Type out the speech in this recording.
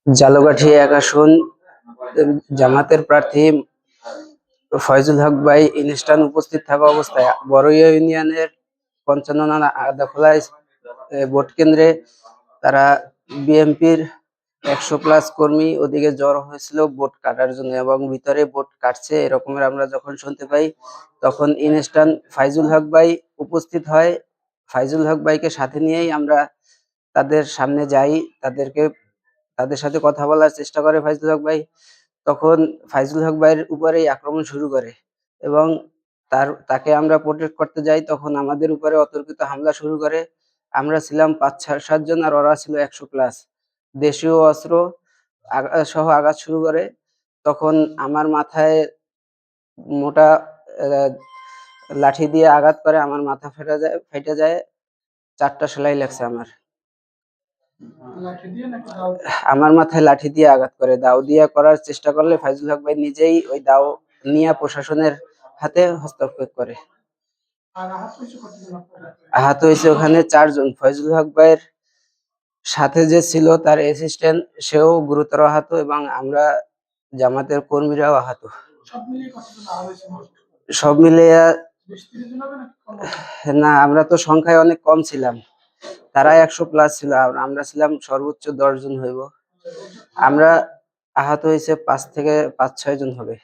ঝালকাঠি ১ আসন জামাতের প্রার্থী ফয়জুল হক ভাই ইনস্ট্যান্ট উপস্থিত থাকা অবস্থায় বড়ইয়া ইউনিয়নের ৫৫ নং আদাখোলা ভোট কেন্দ্রে তারা বিএনপির ১০০+ কর্মী ওদিকে জড়ো হয়েছিল ভোট কাটার জন্য এবং ভিতরে ভোট কাটছে এরকমের আমরা যখন শুনতে পাই, তখন ইনস্ট্যান্ট ফাইজুল হক ভাই উপস্থিত হয়। ফাইজুল হক ভাইকে সাথে নিয়েই আমরা তাদের সামনে যাই, তাদের সাথে কথা বলার চেষ্টা করে ফাইজুল হক ভাই। তখন ফাইজুল হক ভাইয়ের উপরেই আক্রমণ শুরু করে এবং তাকে আমরা প্রোটেক্ট করতে যাই, তখন আমাদের উপরে অতর্কিত হামলা শুরু করে। আমরা ছিলাম ৫-৭ জন আর ওরা ছিল ১০০+। দেশীয় অস্ত্র সহ আঘাত শুরু করে। তখন আমার মাথায় মোটা লাঠি দিয়ে আঘাত করে, আমার মাথা ফেটে যায়। ৪টা সেলাই লাগছে আমার। আমার মাথায় লাঠি দিয়ে আঘাত করে। দাও দিয়ে করার চেষ্টা করলে ফাইজুল হক ভাই নিজেই ওই দাও নিয়ে প্রশাসনের হাতে হস্তক্ষেপ করে। আহত হয়েছে ওখানে ৪ জন। ফয়জুল হক ভাইয়ের সাথে যে ছিল তার অ্যাসিস্ট্যান্ট, সেও গুরুতর আহত এবং আমরা জামাতের কর্মীরাও আহত। সব মিলিয়ে না, আমরা তো সংখ্যায় অনেক কম ছিলাম। তারা ১০০+ ছিল, আমরা ছিলাম সর্বোচ্চ ১০ জন হইব। আমরা আহত হয়েছে ৫ থেকে ৫-৬ জন হবে।